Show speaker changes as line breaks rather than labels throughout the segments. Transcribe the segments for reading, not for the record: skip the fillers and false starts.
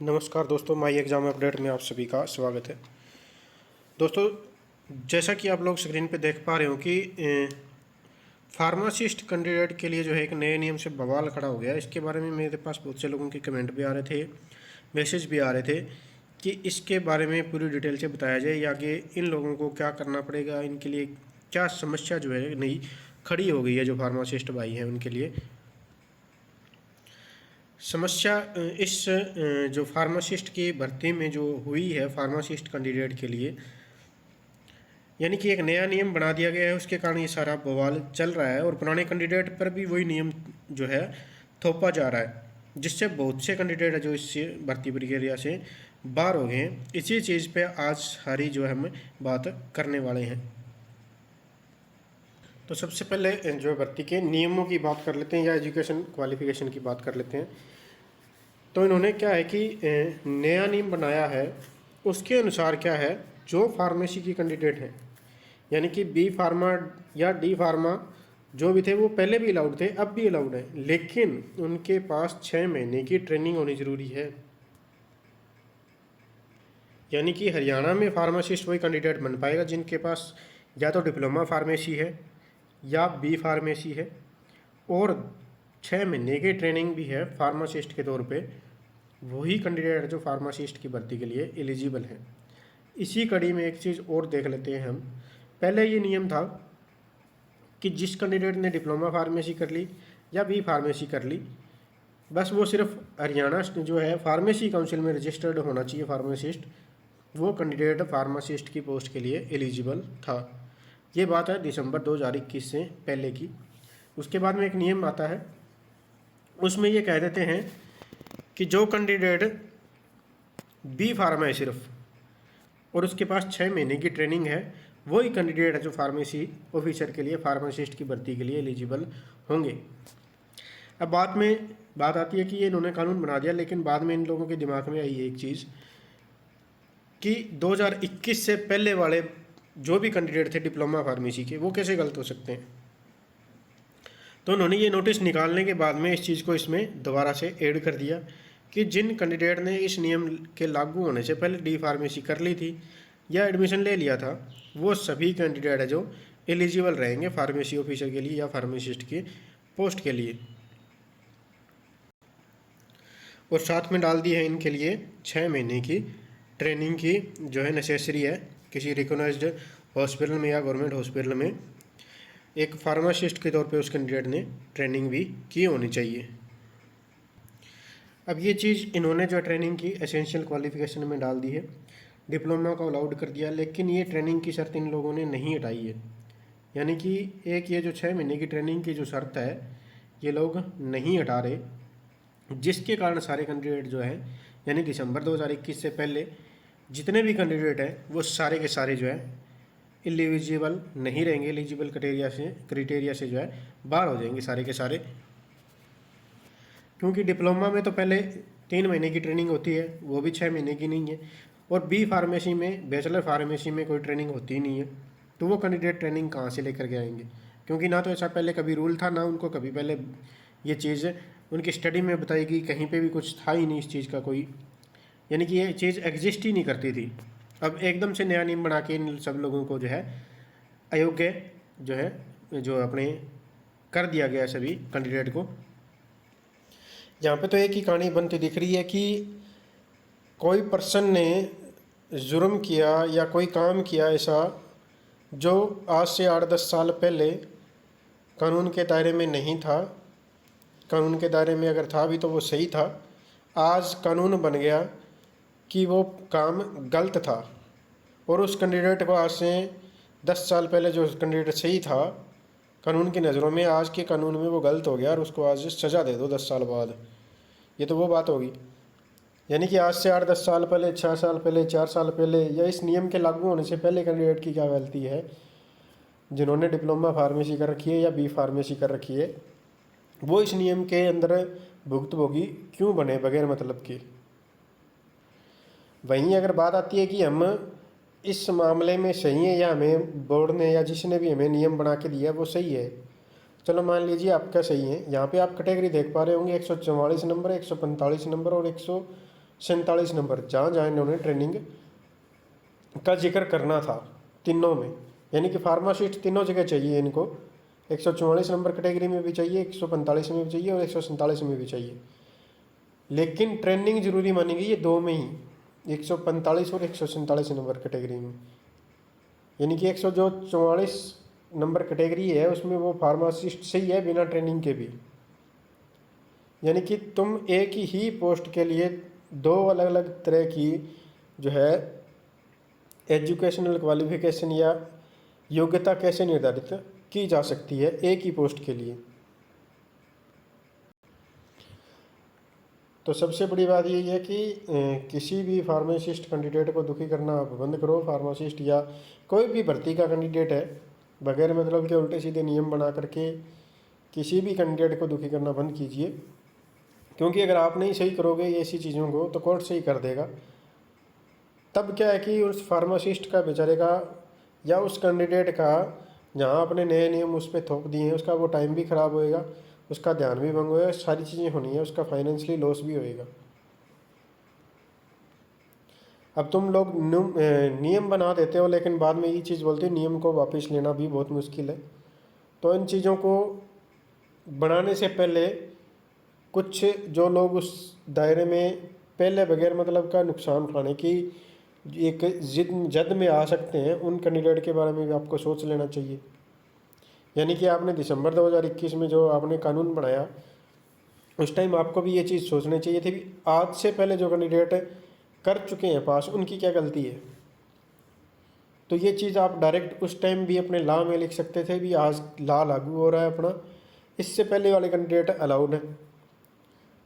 नमस्कार दोस्तों, my exam update में आप सभी का स्वागत है। दोस्तों, जैसा कि आप लोग स्क्रीन पे देख पा रहे हो कि फार्मासिस्ट कैंडिडेट के लिए जो है एक नए नियम से बवाल खड़ा हो गया। इसके बारे में मेरे पास बहुत से लोगों के कमेंट भी आ रहे थे, मैसेज भी आ रहे थे कि इसके बारे में पूरी डिटेल से बताया जाए या आगे इन लोगों को क्या करना पड़ेगा, इनके लिए क्या समस्या जो है नई खड़ी हो गई है जो फार्मासिस्ट भाई हैं उनके लिए। समस्या इस जो फार्मासिस्ट की भर्ती में जो हुई है फार्मासिस्ट कैंडिडेट के लिए, यानी कि एक नया नियम बना दिया गया है, उसके कारण ये सारा बवाल चल रहा है और पुराने कैंडिडेट पर भी वही नियम जो है थोपा जा रहा है, जिससे बहुत से कैंडिडेट जो इस भर्ती प्रक्रिया से बाहर हो गए हैं। इसी चीज़ पे आज सारी जो है हम बात करने वाले हैं। तो सबसे पहले जो भर्ती के नियमों की बात कर लेते हैं या एजुकेशन क्वालिफिकेशन की बात कर लेते हैं। तो इन्होंने क्या है कि नया नियम बनाया है, उसके अनुसार क्या है, जो फार्मेसी की कैंडिडेट हैं यानी कि बी फार्मा या डी फार्मा जो भी थे वो पहले भी अलाउड थे, अब भी अलाउड है, लेकिन उनके पास 6 महीने की ट्रेनिंग होनी ज़रूरी है। यानी कि हरियाणा में फार्मासिस्ट वही कैंडिडेट बन पाएगा जिनके पास या तो डिप्लोमा फार्मेसी है या बी फार्मेसी है और 6 महीने की ट्रेनिंग भी है फार्मासिस्ट के तौर पे। वही कैंडिडेट जो फार्मासिस्ट की भर्ती के लिए एलिजिबल है। इसी कड़ी में एक चीज़ और देख लेते हैं हम। पहले ये नियम था कि जिस कैंडिडेट ने डिप्लोमा फार्मेसी कर ली या बी फार्मेसी कर ली, बस वो सिर्फ हरियाणा जो है फार्मेसी काउंसिल में रजिस्टर्ड होना चाहिए फार्मासिस्ट, वो कैंडिडेट फार्मासिस्ट की पोस्ट के लिए एलिजिबल था। ये बात है दिसंबर 2021 से पहले की। उसके बाद में एक नियम आता है, उसमें ये कह देते हैं कि जो कैंडिडेट बी फार्मा है सिर्फ और उसके पास 6 महीने की ट्रेनिंग है, वही कैंडिडेट है जो फार्मेसी ऑफिसर के लिए फार्मासिस्ट की भर्ती के लिए एलिजिबल होंगे। अब बात आती है कि ये इन्होंने कानून बना दिया, लेकिन बाद में इन लोगों के दिमाग में आई एक चीज़ कि 2021 से पहले वाले जो भी कैंडिडेट थे डिप्लोमा फार्मेसी के, वो कैसे गलत हो सकते हैं। तो उन्होंने ये नोटिस निकालने के बाद में इस चीज़ को इसमें दोबारा से ऐड कर दिया कि जिन कैंडिडेट ने इस नियम के लागू होने से पहले डी फार्मेसी कर ली थी या एडमिशन ले लिया था, वो सभी कैंडिडेट है जो एलिजिबल रहेंगे फार्मेसी ऑफिसर के लिए या फार्मासिस्ट की पोस्ट के लिए। और साथ में डाल दी है इनके लिए 6 महीने की ट्रेनिंग की जो है नेसेसरी है किसी रिकॉग्नाइज्ड हॉस्पिटल में या गवर्नमेंट हॉस्पिटल में एक फार्मासिस्ट के तौर पे उस कैंडिडेट ने ट्रेनिंग भी की होनी चाहिए। अब ये चीज़ इन्होंने जो ट्रेनिंग की एसेंशियल क्वालिफिकेशन में डाल दी है, डिप्लोमा को अलाउड कर दिया, लेकिन ये ट्रेनिंग की शर्त इन लोगों ने नहीं हटाई है। यानी कि एक ये जो 6 महीने की ट्रेनिंग की जो शर्त है ये लोग नहीं हटा रहे, जिसके कारण सारे कैंडिडेट जो है यानी दिसंबर 2021 से पहले जितने भी कैंडिडेट हैं वो सारे के सारे जो है एलिजिबल नहीं रहेंगे, एलिजिबल क्राइटेरिया से जो है बाहर हो जाएंगे सारे के सारे। क्योंकि डिप्लोमा में तो पहले 3 महीने की ट्रेनिंग होती है, वो भी 6 महीने की नहीं है, और बी फार्मेसी में बैचलर फार्मेसी में कोई ट्रेनिंग होती नहीं है, तो वो कैंडिडेट ट्रेनिंग कहाँ से लेकर के आएंगे। क्योंकि ना तो ऐसा पहले कभी रूल था, ना उनको कभी पहले ये चीज़ उनकी स्टडी में बताई गई, कहीं पे भी कुछ था ही नहीं इस चीज़ का कोई, यानी कि ये चीज़ एग्जिस्ट ही नहीं करती थी। अब एकदम से नया नियम बना के इन सब लोगों को जो है अयोग्य जो है जो अपने कर दिया गया सभी कैंडिडेट को। यहाँ पे तो एक ही कहानी बनती दिख रही है कि कोई पर्सन ने जुर्म किया या कोई काम किया ऐसा जो आज से 8-10 साल पहले कानून के दायरे में नहीं था। कानून के दायरे में अगर था भी तो वो सही था, आज कानून बन गया कि वो काम गलत था, और उस कैंडिडेट को आज से 10 साल पहले जो कैंडिडेट सही था कानून की नज़रों में, आज के कानून में वो गलत हो गया और उसको आज सज़ा दे दो 10 साल बाद। ये तो वो बात होगी। यानी कि आज से 8-10 साल पहले, 6 साल पहले, 4 साल पहले या इस नियम के लागू होने से पहले कैंडिडेट की क्या गलती है, जिन्होंने डिप्लोमा फार्मेसी कर रखी है या बी फार्मेसी कर रखी है, वो इस नियम के अंदर भुक्तभोगी क्यों बने बगैर मतलब के। वहीं अगर बात आती है कि हम इस मामले में सही है या हमें बोर्ड ने या जिसने भी हमें नियम बना के दिया वो सही है, चलो मान लीजिए आपका सही है। यहाँ पे आप कैटेगरी देख पा रहे होंगे 144 नंबर, 145 नंबर और 47 नंबर जहाँ जहाँ इन्होंने ट्रेनिंग का जिक्र करना था तीनों में, यानी कि फार्मासिस्ट तीनों जगह चाहिए इनको। 144 नंबर कैटेगरी में भी चाहिए, 145 में भी चाहिए और 147 में भी चाहिए। लेकिन ट्रेनिंग जरूरी मानी गई ये दो में ही, 145 और 147 नंबर कैटेगरी में। यानी कि 144 नंबर कैटेगरी है उसमें वो फार्मासिस्ट सही है बिना ट्रेनिंग के भी। यानी कि तुम एक ही पोस्ट के लिए दो अलग अलग तरह की जो है एजुकेशनल क्वालिफिकेशन या योग्यता कैसे निर्धारित की जा सकती है एक ही पोस्ट के लिए। तो सबसे बड़ी बात यही है कि किसी भी फार्मासिस्ट कैंडिडेट को दुखी करना आप बंद करो। फार्मासिस्ट या कोई भी भर्ती का कैंडिडेट है, बगैर मतलब के उल्टे सीधे नियम बना करके किसी भी कैंडिडेट को दुखी करना बंद कीजिए, क्योंकि अगर आप नहीं सही करोगे ऐसी चीज़ों को तो कोर्ट सही कर देगा। तब क्या है कि उस फार्मासिस्ट का बेचारे का या उस कैंडिडेट का जहाँ अपने नए नियम उस पर थोप दिए हैं उसका वो टाइम भी ख़राब होएगा, उसका ध्यान भी भंग होएगा, सारी चीज़ें होनी है, उसका फाइनेंशियली लॉस भी होएगा। अब तुम लोग नियम बना देते हो लेकिन बाद में ये चीज़ बोलते हो नियम को वापस लेना भी बहुत मुश्किल है। तो इन चीज़ों को बनाने से पहले कुछ जो लोग उस दायरे में पहले बगैर मतलब का नुकसान उठाने की एक जद में आ सकते हैं, उन कैंडिडेट के बारे में भी आपको सोच लेना चाहिए। यानी कि आपने दिसंबर 2021 में जो आपने कानून बनाया उस टाइम आपको भी ये चीज़ सोचनी चाहिए थी कि आज से पहले जो कैंडिडेट कर चुके हैं पास उनकी क्या गलती है। तो ये चीज़ आप डायरेक्ट उस टाइम भी अपने लॉ में लिख सकते थे भी आज लॉ लागू हो रहा है अपना, इससे पहले वाले कैंडिडेट अलाउड है।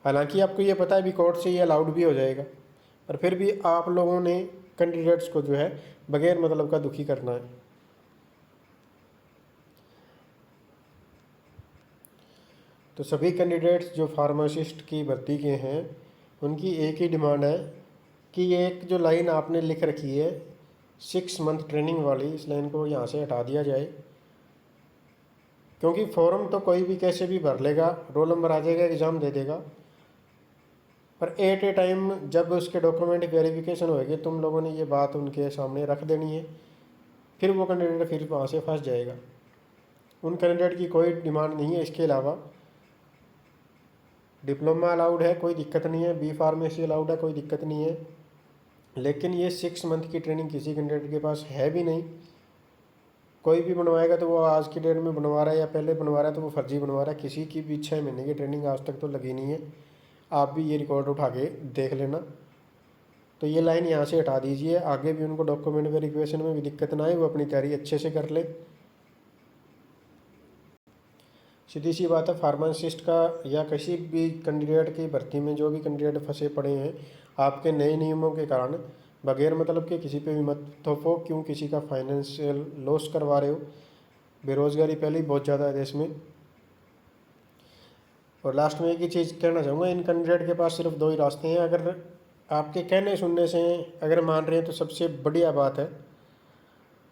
हालांकि आपको ये पता है भी कोर्ट से ये अलाउड भी हो जाएगा, पर फिर भी आप लोगों ने कैंडिडेट्स को जो है बगैर मतलब का दुखी करना है। तो सभी कैंडिडेट्स जो फार्मासिस्ट की भर्ती के हैं उनकी एक ही डिमांड है कि ये एक जो लाइन आपने लिख रखी है 6 मंथ ट्रेनिंग वाली, इस लाइन को यहाँ से हटा दिया जाए। क्योंकि फॉर्म तो कोई भी कैसे भी भर लेगा, रोल नंबर आ जाएगा, एग्ज़ाम दे देगा, पर एट ए टाइम जब उसके डॉक्यूमेंट वेरिफिकेशन होएगी तुम लोगों ने ये बात उनके सामने रख देनी है, फिर वो कैंडिडेट फिर वहाँ से फंस जाएगा। उन कैंडिडेट की कोई डिमांड नहीं है इसके अलावा। डिप्लोमा अलाउड है, कोई दिक्कत नहीं है, बी फार्मेसी अलाउड है, कोई दिक्कत नहीं है, लेकिन ये 6 मंथ की ट्रेनिंग किसी कैंडिडेट के पास है भी नहीं। कोई भी बनवाएगा तो वो आज की डेट में बनवा रहा है या पहले बनवा रहा है तो वो फर्जी बनवा रहा है। किसी की भी 6 महीने की ट्रेनिंग आज तक तो लगी नहीं है, आप भी ये रिकॉर्ड उठा के देख लेना। तो ये लाइन यहाँ से हटा दीजिए, आगे भी उनको डॉक्यूमेंट वेरिफिकेशन में भी दिक्कत ना आए, वो अपनी तैयारी अच्छे से कर ले। सीधी सी बात है, फार्मासिस्ट का या किसी भी कैंडिडेट की भर्ती में जो भी कैंडिडेट फंसे पड़े हैं आपके नए नियमों के कारण, बगैर मतलब के किसी पे भी मत थोपो। क्यों किसी का फाइनेंशियल लॉस करवा रहे हो। बेरोज़गारी पहले ही बहुत ज़्यादा है देश में। और लास्ट में एक ही चीज़ कहना चाहूँगा, इन कैंडिडेट के पास सिर्फ 2 ही रास्ते हैं। अगर आपके कहने सुनने से अगर मान रहे हैं तो सबसे बढ़िया बात है,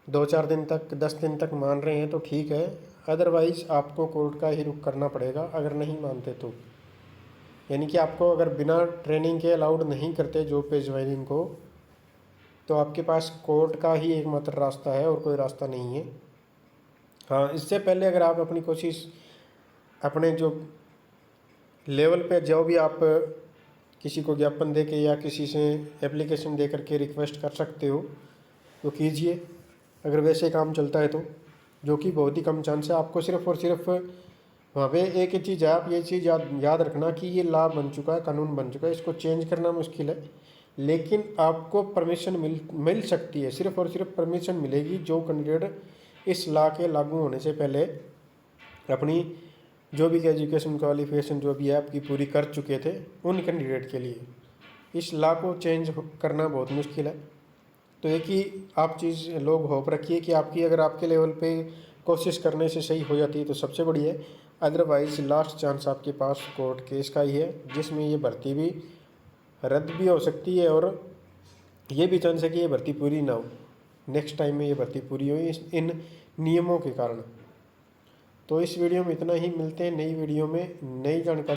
2-4 दिन तक 10 दिन तक मान रहे हैं तो ठीक है, अदरवाइज़ आपको कोर्ट का ही रुख करना पड़ेगा अगर नहीं मानते तो। यानी कि आपको अगर बिना ट्रेनिंग के अलाउड नहीं करते जॉब पे ज्वाइनिंग को, तो आपके पास कोर्ट का ही एकमात्र रास्ता है और कोई रास्ता नहीं है। हाँ, इससे पहले अगर आप अपनी कोशिश अपने जो लेवल पे जो भी आप किसी को ज्ञापन दे के या किसी से एप्लीकेशन दे करके रिक्वेस्ट कर सकते हो तो कीजिए, अगर वैसे काम चलता है तो, जो कि बहुत ही कम चांस है। आपको सिर्फ और सिर्फ वहाँ पे एक ही चीज़ है, आप ये चीज़ याद रखना कि ये लॉ बन चुका है, कानून बन चुका है, इसको चेंज करना मुश्किल है, लेकिन आपको परमिशन मिल सकती है। सिर्फ और सिर्फ परमिशन मिलेगी जो कैंडिडेट इस लॉ के लागू होने से पहले अपनी जो भी एजुकेशन क्वालिफिकेशन जो भी है आपकी पूरी कर चुके थे, उन कैंडिडेट के लिए इस लॉ को चेंज करना बहुत मुश्किल है। तो एक ही आप चीज़ लोग होप रखिए कि आपकी अगर आपके लेवल पे कोशिश करने से सही हो जाती है तो सबसे बड़ी है, अदरवाइज लास्ट चांस आपके पास कोर्ट केस का ही है, जिसमें ये भर्ती भी रद्द भी हो सकती है और ये भी चांस है कि ये भर्ती पूरी ना हो, नेक्स्ट टाइम में ये भर्ती पूरी हो इन नियमों के कारण। तो इस वीडियो में इतना ही, मिलते हैं नई वीडियो में नई जानकारी।